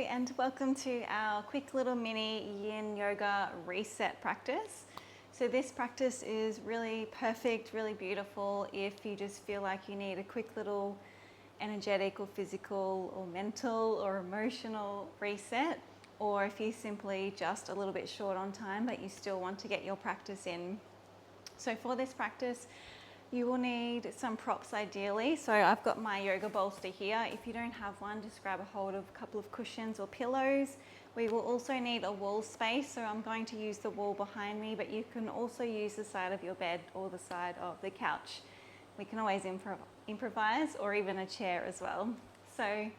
and welcome to our quick little mini yin yoga reset practice. So this practice is really perfect, really beautiful if you just feel like you need a quick little energetic or physical or mental or emotional reset, or if you're simply just a little bit short on time but you still want to get your practice in. So for this practice, you will need some props ideally. So I've got my yoga bolster here. If you don't have one, just grab a hold of a couple of cushions or pillows. We will also need a wall space, so I'm going to use the wall behind me, but you can also use the side of your bed or the side of the couch. We can always improvise, or even a chair as well. So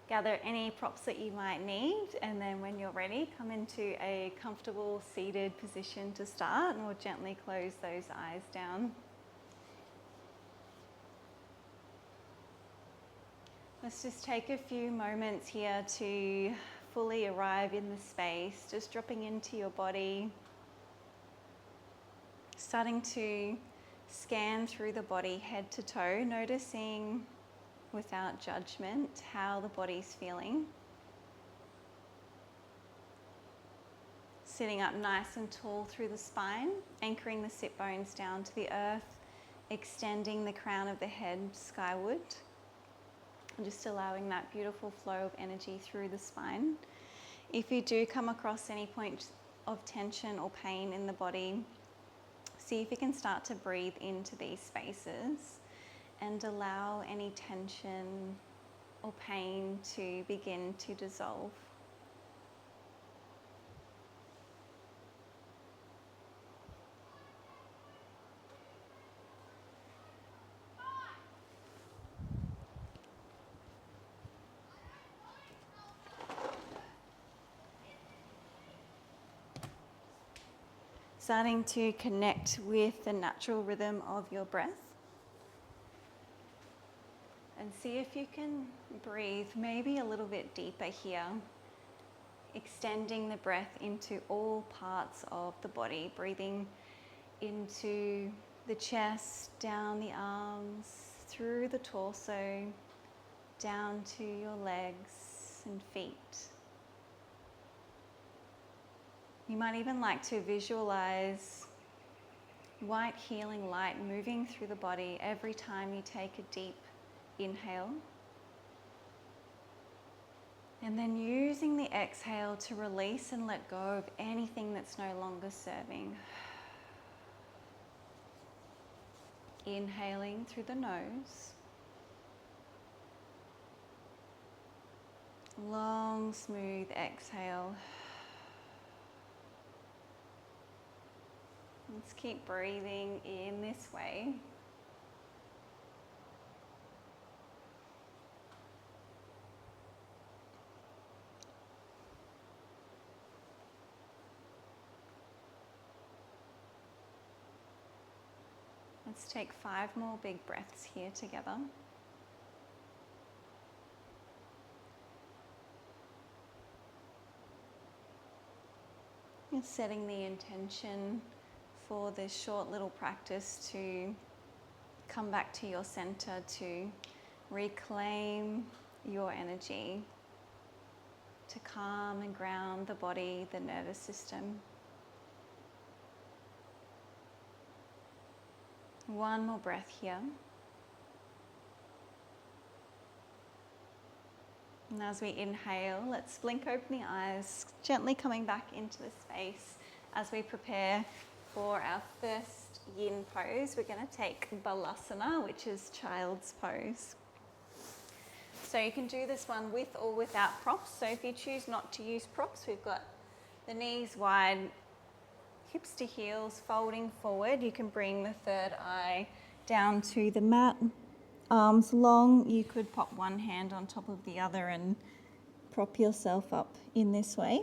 gather any props that you might need, and then when you're ready, come into a comfortable seated position to start, and we'll gently close those eyes down. Let's just take a few moments here to fully arrive in the space, just dropping into your body, starting to scan through the body head to toe, noticing without judgment how the body's feeling. Sitting up nice and tall through the spine, anchoring the sit bones down to the earth, extending the crown of the head skyward. And just allowing that beautiful flow of energy through the spine. If you do come across any point of tension or pain in the body, see if you can start to breathe into these spaces and allow any tension or pain to begin to dissolve. Starting to connect with the natural rhythm of your breath. And see if you can breathe maybe a little bit deeper here. Extending the breath into all parts of the body. Breathing into the chest, down the arms, through the torso, down to your legs and feet. You might even like to visualize white healing light moving through the body every time you take a deep inhale. And then using the exhale to release and let go of anything that's no longer serving. Inhaling through the nose. Long, smooth exhale. Let's keep breathing in this way. Let's take 5 more big breaths here together. And setting the intention for this short little practice to come back to your center, to reclaim your energy, to calm and ground the body, the nervous system. 1 more breath here. And as we inhale, let's blink open the eyes, gently coming back into the space as we prepare for our first yin pose. We're going to take balasana, which is child's pose. So you can do this one with or without props. So if you choose not to use props, we've got the knees wide, hips to heels, folding forward. You can bring the third eye down to the mat. Arms long. You could pop one hand on top of the other and prop yourself up in this way.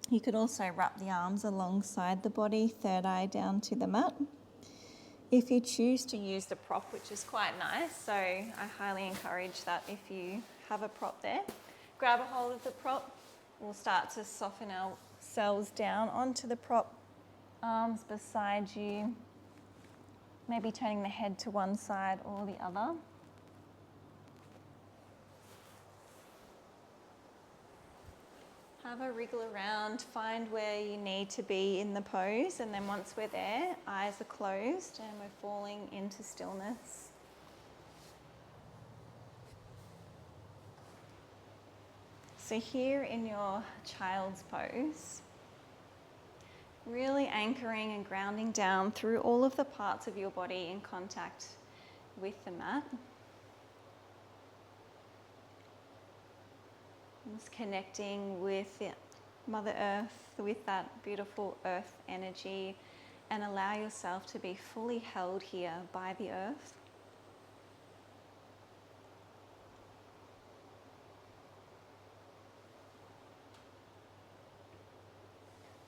You could also wrap the arms alongside the body, third eye down to the mat. If you choose to use the prop, which is quite nice, so I highly encourage that if you have a prop there. Grab a hold of the prop. We'll start to soften ourselves down onto the prop. Arms beside you. Maybe turning the head to one side or the other. Have a wriggle around, find where you need to be in the pose, and then once we're there, eyes are closed and we're falling into stillness. So here in your child's pose, really anchoring and grounding down through all of the parts of your body in contact with the mat. Just connecting with Mother Earth, with that beautiful earth energy, and allow yourself to be fully held here by the earth.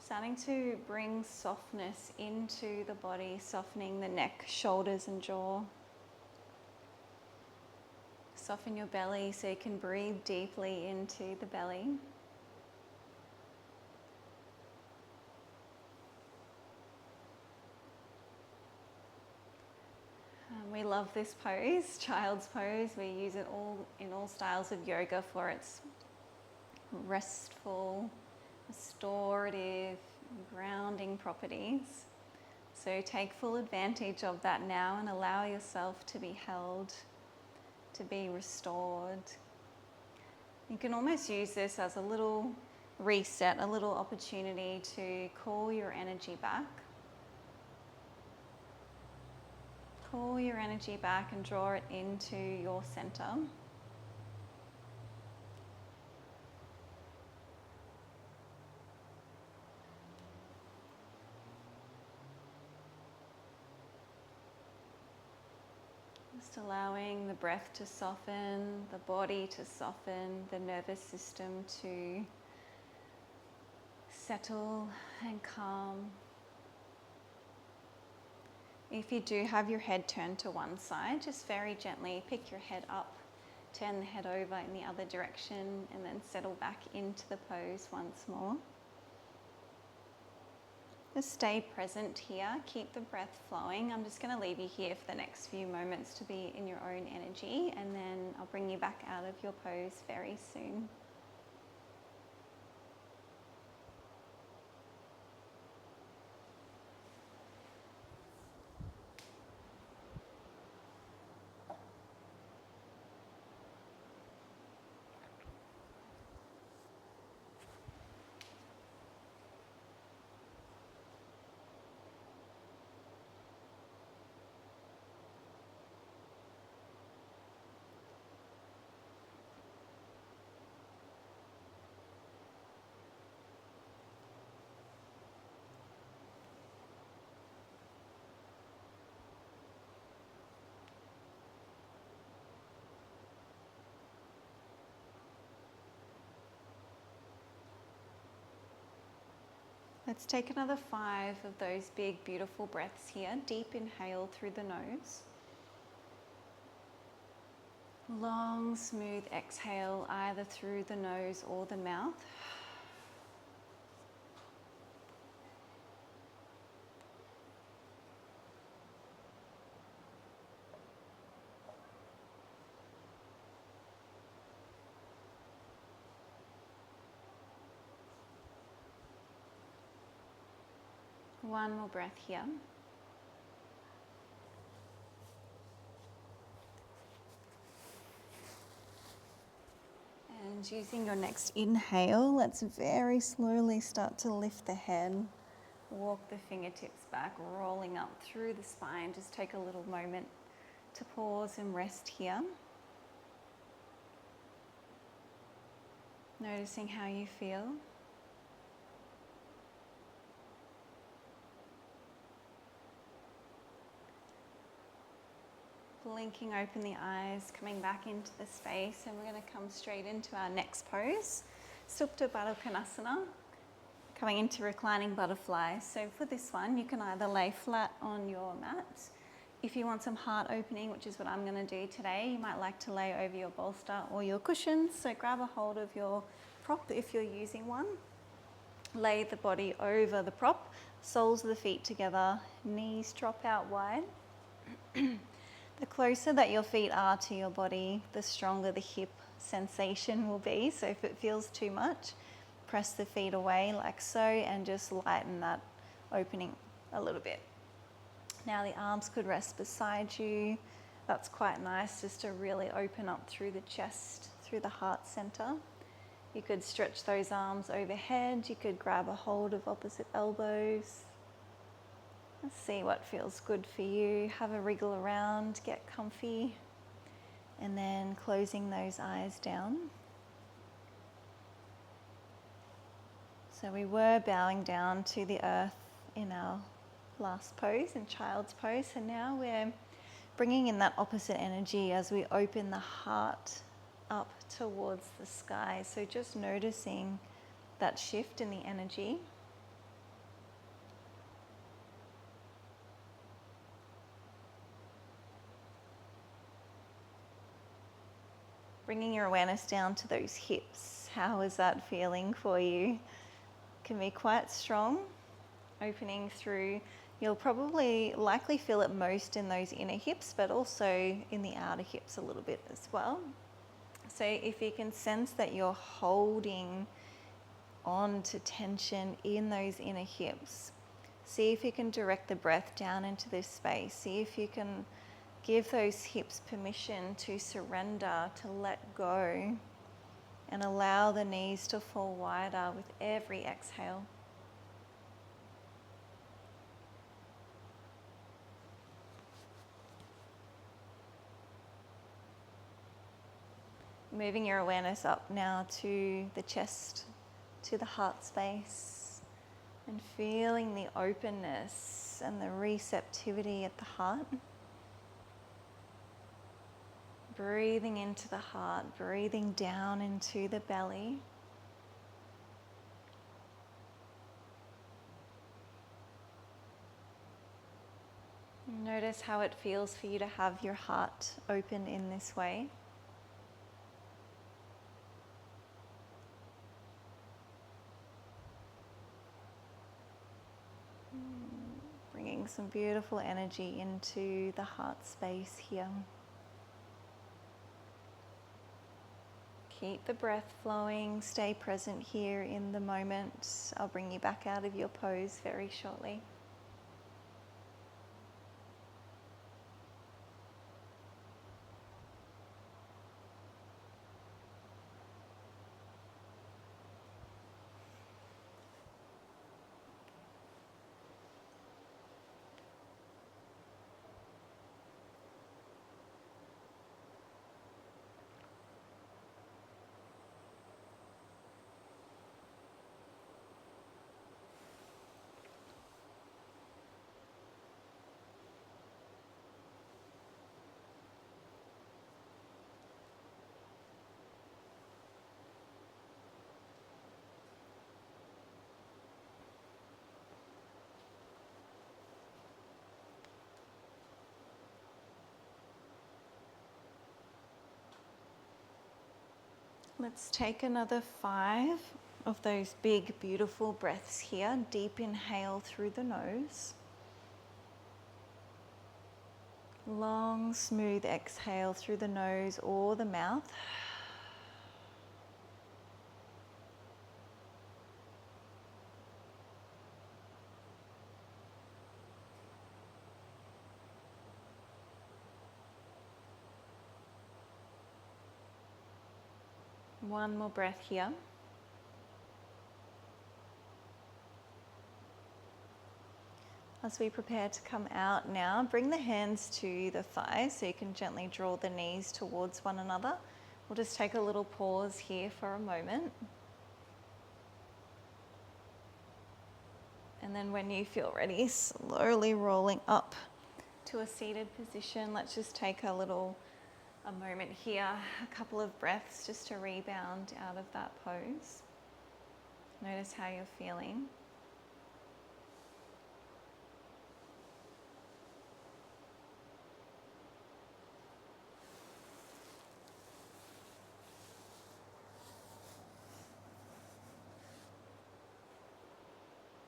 Starting to bring softness into the body, softening the neck, shoulders and jaw. Soften your belly so you can breathe deeply into the belly. We love this pose, child's pose. We use it in all styles of yoga for its restful, restorative, grounding properties. So take full advantage of that now and allow yourself to be held, to be restored. You can almost use this as a little reset, a little opportunity to call your energy back. Call your energy back and draw it into your center. Just allowing the breath to soften, the body to soften, the nervous system to settle and calm. If you do have your head turned to one side, just very gently pick your head up, turn the head over in the other direction, and then settle back into the pose once more. Just stay present here, keep the breath flowing. I'm just going to leave you here for the next few moments to be in your own energy, and then I'll bring you back out of your pose very soon. Let's take another 5 of those big, beautiful breaths here. Deep inhale through the nose. Long, smooth exhale either through the nose or the mouth. One more breath here. And using your next inhale, let's very slowly start to lift the head. Walk the fingertips back, rolling up through the spine. Just take a little moment to pause and rest here. Noticing how you feel. Blinking open the eyes, coming back into the space, and we're going to come straight into our next pose, Supta Baddha Konasana, coming into reclining butterfly. So for this one, you can either lay flat on your mat. If you want some heart opening, which is what I'm going to do today, you might like to lay over your bolster or your cushions. So grab a hold of your prop if you're using one. Lay the body over the prop, soles of the feet together, knees drop out wide. The closer that your feet are to your body, the stronger the hip sensation will be. So if it feels too much, press the feet away like so and just lighten that opening a little bit. Now the arms could rest beside you. That's quite nice, just to really open up through the chest, through the heart center. You could stretch those arms overhead. You could grab a hold of opposite elbows. Let's see what feels good for you. Have a wriggle around, get comfy, and then closing those eyes down. So we were bowing down to the earth in our last pose, in child's pose, and now we're bringing in that opposite energy as we open the heart up towards the sky. So just noticing that shift in the energy. Bringing your awareness down to those hips. How is that feeling for you? Can be quite strong. Opening through, you'll probably likely feel it most in those inner hips, but also in the outer hips a little bit as well. So if you can sense that you're holding on to tension in those inner hips, see if you can direct the breath down into this space. See if you can give those hips permission to surrender, to let go, and allow the knees to fall wider with every exhale. Moving your awareness up now to the chest, to the heart space, and feeling the openness and the receptivity at the heart. Breathing into the heart, breathing down into the belly. Notice how it feels for you to have your heart open in this way. Bringing some beautiful energy into the heart space here. Keep the breath flowing, stay present here in the moment. I'll bring you back out of your pose very shortly. Let's take another 5 of those big, beautiful breaths here. Deep inhale through the nose. Long, smooth exhale through the nose or the mouth. One more breath here. As we prepare to come out now, bring the hands to the thighs so you can gently draw the knees towards one another. We'll just take a little pause here for a moment. And then when you feel ready, slowly rolling up to a seated position. Let's just take a moment here, a couple of breaths just to rebound out of that pose. Notice how you're feeling.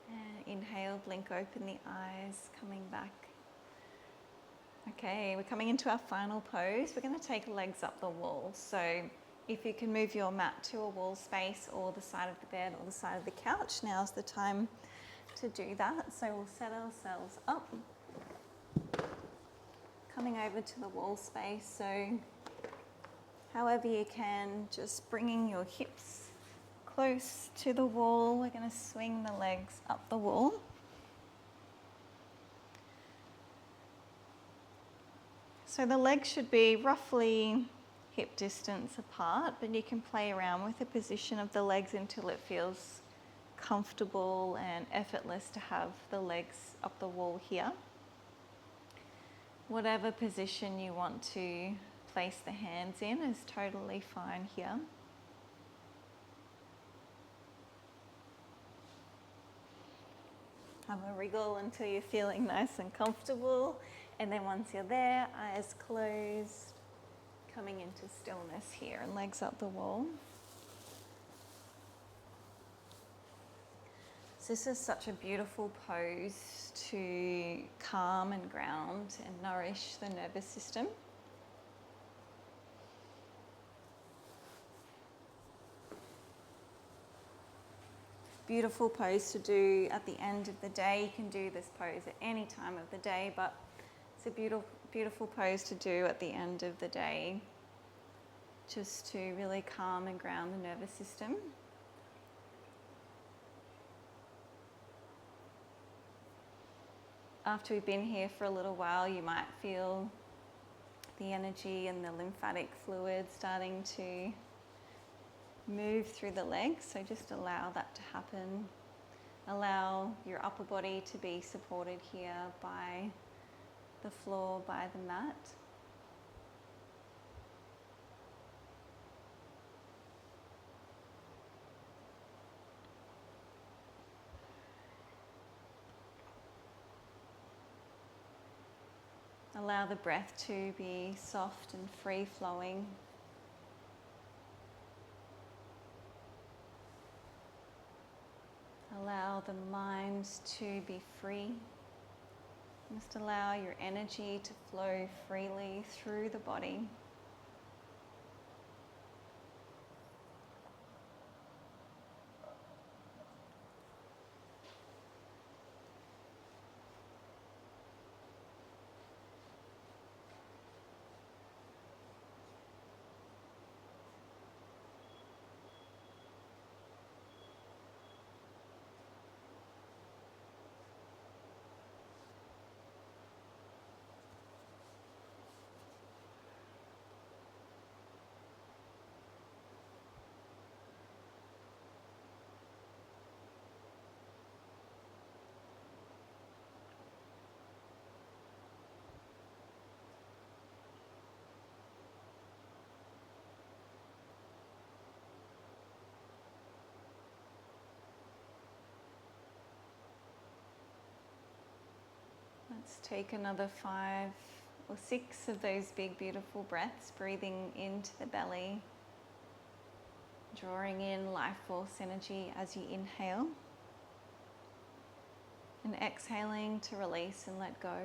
And inhale, blink open the eyes, coming back. Okay, we're coming into our final pose. We're going to take legs up the wall. So If you can move your mat to a wall space or the side of the bed or the side of the couch, now's the time to do that. So we'll set ourselves up, coming over to the wall space. So however you can, just bringing your hips close to the wall. We're going to swing the legs up the wall. So the legs should be roughly hip distance apart, but you can play around with the position of the legs until it feels comfortable and effortless to have the legs up the wall here. Whatever position you want to place the hands in is totally fine here. Have a wriggle until you're feeling nice and comfortable, and then once you're there, eyes closed, coming into stillness here and legs up the wall. So this is such a beautiful pose to calm and ground and nourish the nervous system. Beautiful pose to do at the end of the day. You can do this pose at any time of the day, but it's a beautiful pose to do at the end of the day, just to really calm and ground the nervous system. After we've been here for a little while, you might feel the energy and the lymphatic fluid starting to move through the legs, so just allow that to happen. Allow your upper body to be supported here by the floor, by the mat. Allow the breath to be soft and free-flowing. Allow the mind to be free. Just allow your energy to flow freely through the body. Let's take another 5 or 6 of those big, beautiful breaths, breathing into the belly, drawing in life force energy as you inhale, and exhaling to release and let go.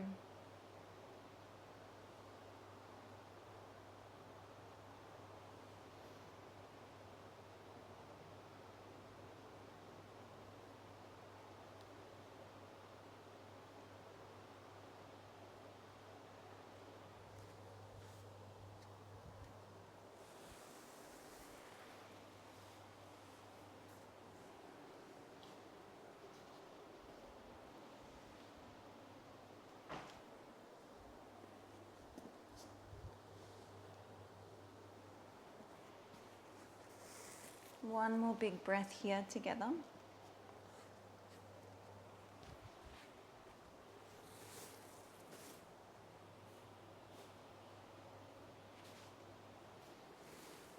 One more big breath here together.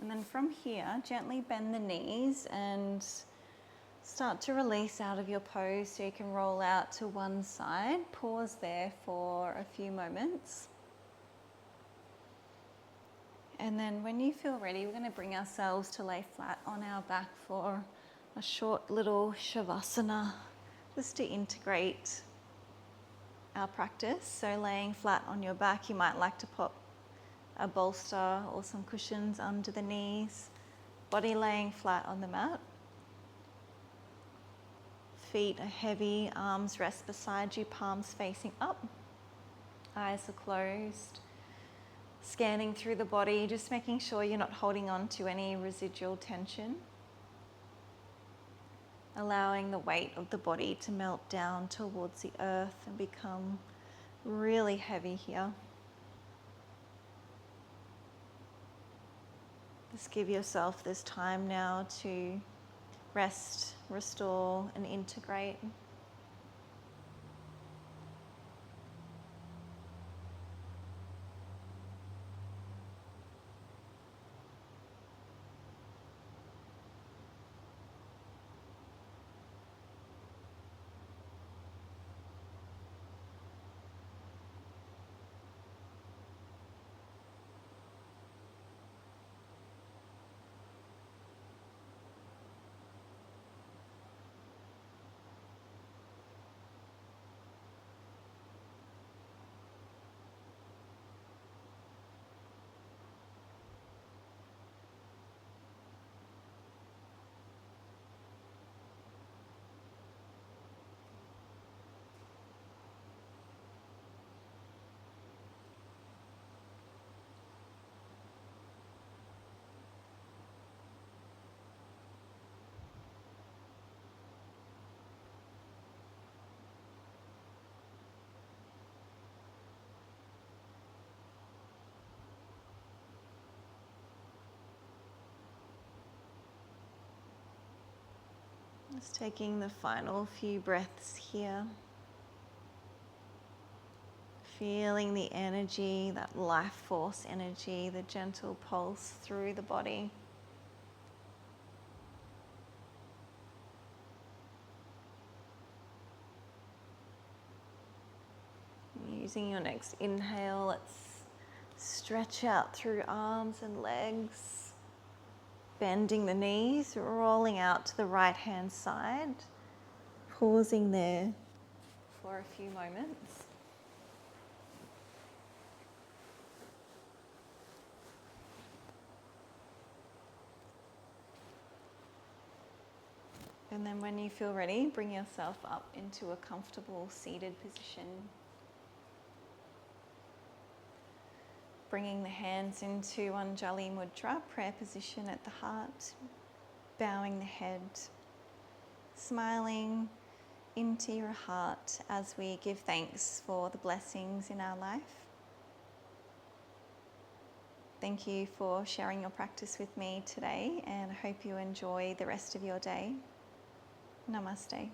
And then from here, gently bend the knees and start to release out of your pose so you can roll out to one side. Pause there for a few moments. And then when you feel ready, we're going to bring ourselves to lay flat on our back for a short little shavasana, just to integrate our practice. So laying flat on your back, you might like to pop a bolster or some cushions under the knees, body laying flat on the mat. Feet are heavy, arms rest beside you, palms facing up. Eyes are closed. Scanning through the body, just making sure you're not holding on to any residual tension. Allowing the weight of the body to melt down towards the earth and become really heavy here. Just give yourself this time now to rest, restore, and integrate. Just taking the final few breaths here. Feeling the energy, that life force energy, the gentle pulse through the body. Using your next inhale, let's stretch out through arms and legs. Bending the knees, rolling out to the right-hand side. Pausing there for a few moments. And then when you feel ready, bring yourself up into a comfortable seated position. Bringing the hands into Anjali Mudra, prayer position at the heart. Bowing the head. Smiling into your heart as we give thanks for the blessings in our life. Thank you for sharing your practice with me today, and I hope you enjoy the rest of your day. Namaste.